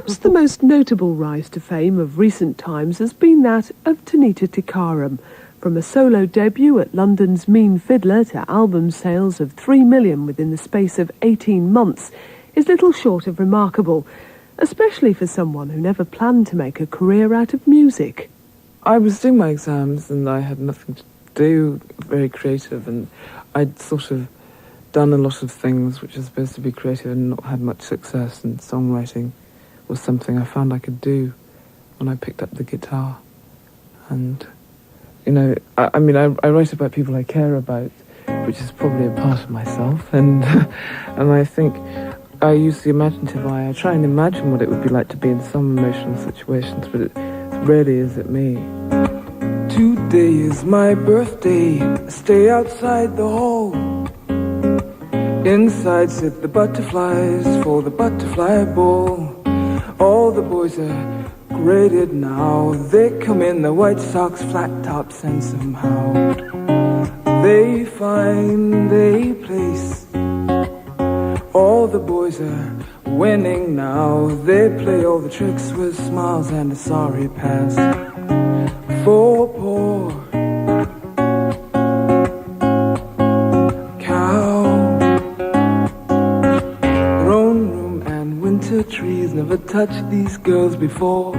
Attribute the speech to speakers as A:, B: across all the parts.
A: Perhaps the most notable rise to fame of recent times has been that of Tanita Tikaram. From a solo debut at London's Mean Fiddler to album sales of 3 million within the space of 18 months is little short of remarkable, especially for someone who never planned to make a career out of music.
B: I was doing my exams and I had nothing to do, very creative, and I'd sort of done a lot of things which are supposed to be creative and not had much success, and songwriting was something I found I could do when I picked up the guitar. And, you know, I write about people I care about, which is probably a part of myself, and and I think I use the imaginative eye. I try and imagine what it would be like to be in some emotional situations, but it rarely is it me. Today is my birthday. Stay outside the hall. Inside sit the butterflies for the butterfly ball. All the boys are graded now. They come in their white socks, flat tops, and somehow they find a place. All the boys are winning now. They play all the tricks with smiles and a sorry past. For poor trees never touched these girls before.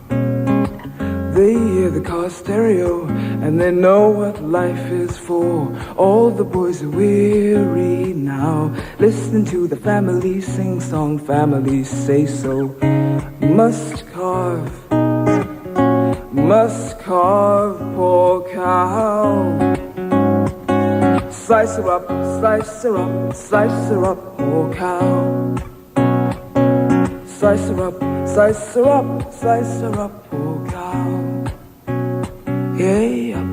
B: They hear the car stereo and they know what life is for. All the boys are weary now, listening to the family sing song. Families say so. Must carve poor cow. Slice her up, slice her up, slice her up, poor cow. Slice her up, slice her up, slice her up, poor cow. Yeah, up.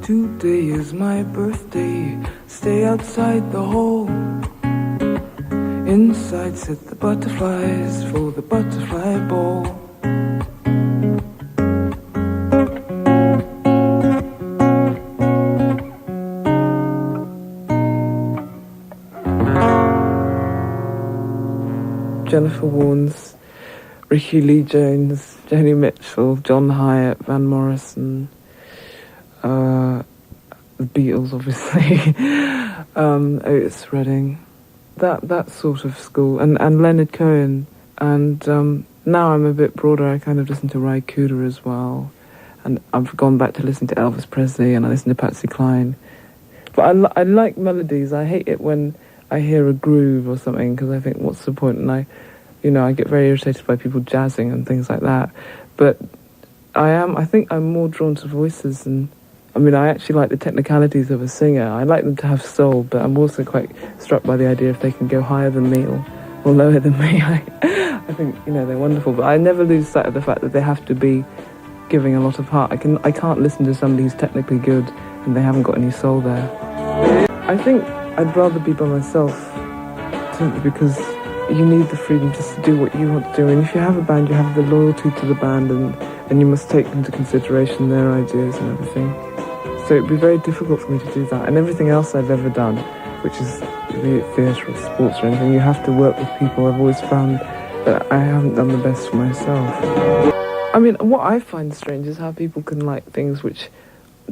B: Today is my birthday. Stay outside the hall. Inside sit the butterflies for the butterfly ball. Jennifer Warnes, Ricky Lee Jones, Joni Mitchell, John Hyatt, Van Morrison, the Beatles, obviously, Otis Redding, that sort of school, and Leonard Cohen. And now I'm a bit broader. I kind of listen to Ry Cooder as well, and I've gone back to listen to Elvis Presley, and I listen to Patsy Cline. But I like melodies. I hate it when I hear a groove or something, because I think, what's the point? And I get very irritated by people jazzing and things like that. But I think I'm more drawn to voices, and I actually like the technicalities of a singer. I like them to have soul, but I'm also quite struck by the idea if they can go higher than me or lower than me. I think, they're wonderful, but I never lose sight of the fact that they have to be giving a lot of heart. I can't listen to somebody who's technically good and they haven't got any soul there. I think I'd rather be by myself, simply because you need the freedom just to do what you want to do. And if you have a band, you have the loyalty to the band, and you must take into consideration their ideas and everything. So it'd be very difficult for me to do that. And everything else I've ever done, which is be it theatre or sports or anything, you have to work with people. I've always found that I haven't done the best for myself. What I find strange is how people can like things which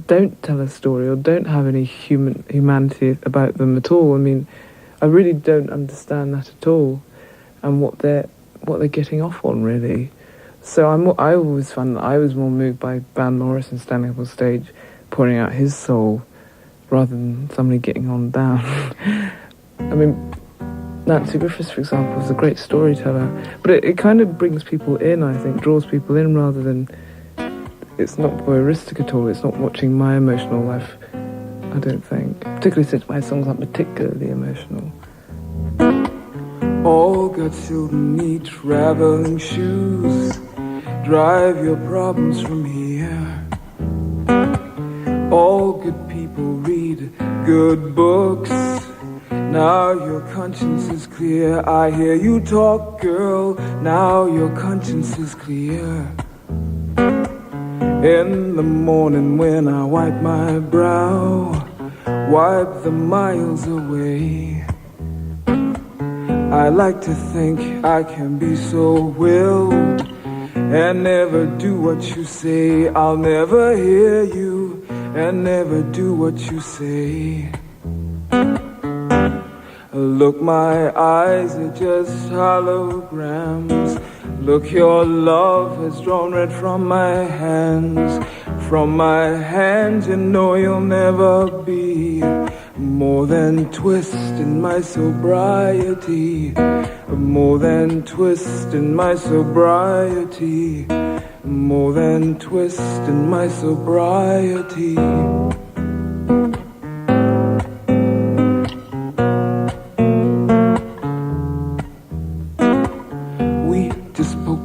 B: don't tell a story or don't have any humanity about them at all. I really don't understand that at all, and what they're getting off on, really. So I always found that I was more moved by Van Morrison standing up on stage, pouring out his soul, rather than somebody getting on down. Nancy Griffiths, for example, is a great storyteller, but it kind of brings people in, I think, draws people in, rather than, it's not voyeuristic at all. It's not watching my emotional life, I don't think. Particularly since my songs aren't particularly emotional. All got children need traveling shoes. Drive your problems from here. All good people read good books. Now your conscience is clear. I hear you talk, girl. Now your conscience is clear. In the morning when I wipe my brow, wipe the miles away. I like to think I can be so willed and never do what you say. I'll never hear you and never do what you say. Look, my eyes are just holograms. Look, your love has drawn red from my hands. From my hands, you know you'll never be more than twist in my sobriety. More than twist in my sobriety. More than twist in my sobriety.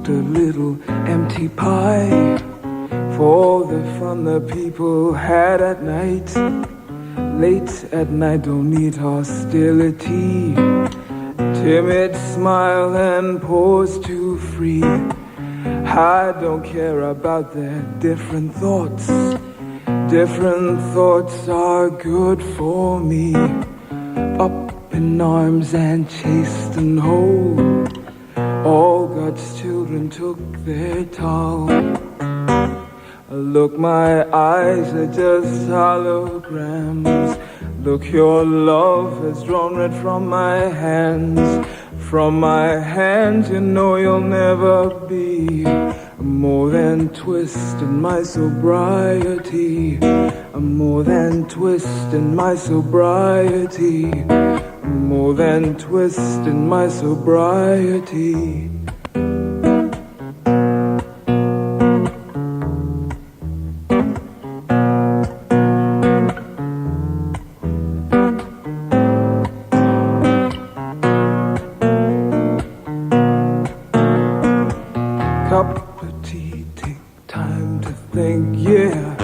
B: A little empty pie for the fun the people had at night. Late at night, don't need hostility. Timid smile and pause too free. I don't care about their different thoughts. Different thoughts are good for me. Up in arms and chased and whole. All God's children took their toll. Look, my eyes are just holograms. Look, your love has drawn red from my hands. From my hands, you know you'll never be more than twist in my sobriety. More than twist in my sobriety. More than twist in my sobriety. Cup of tea, take time to think, yeah.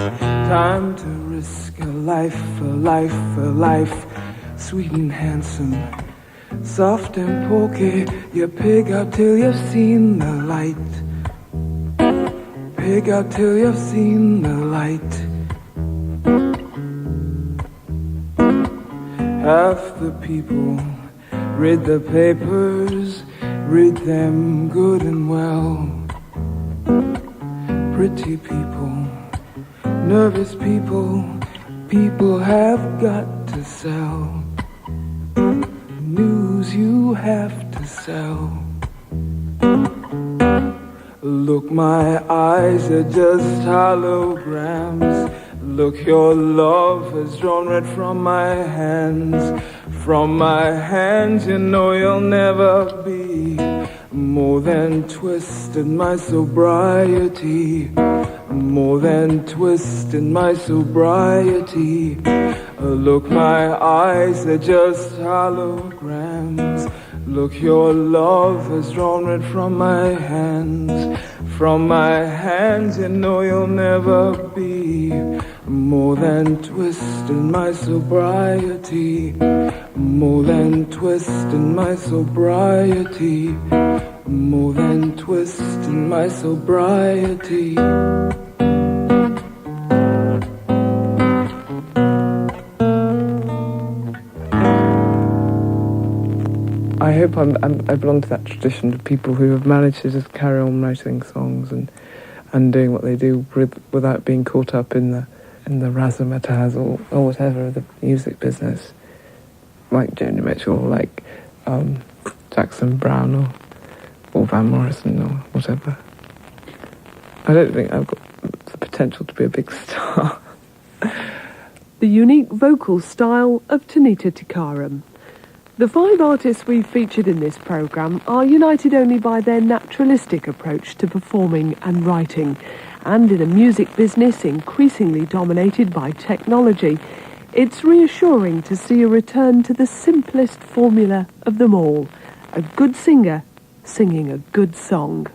B: Time to risk a life, a life, a life. Sweet and handsome, soft and pokey. You pig out till you've seen the light. Pig out till you've seen the light. Half the people read the papers, read them good and well. Pretty people, nervous people, people have got to sell. News you have to sell. Look, my eyes are just holograms. Look, your love has drawn red from my hands. From my hands, you know you'll never be more than twist in my sobriety. More than twist in my sobriety. Look, my eyes are just holograms. Look, your love has drawn red from my hands. From my hands, you know you'll never be more than twist in my sobriety. More than twist in my sobriety. More than twist in my sobriety. I hope I belong to that tradition of people who have managed to just carry on writing songs and doing what they do without being caught up in the razzmatazz or whatever of the music business, like Joni Mitchell, like Jackson Browne or Van Morrison or whatever. I don't think I've got the potential to be a big star.
A: The unique vocal style of Tanita Tikaram. The 5 artists we've featured in this programme are united only by their naturalistic approach to performing and writing, and in a music business increasingly dominated by technology, it's reassuring to see a return to the simplest formula of them all, a good singer singing a good song.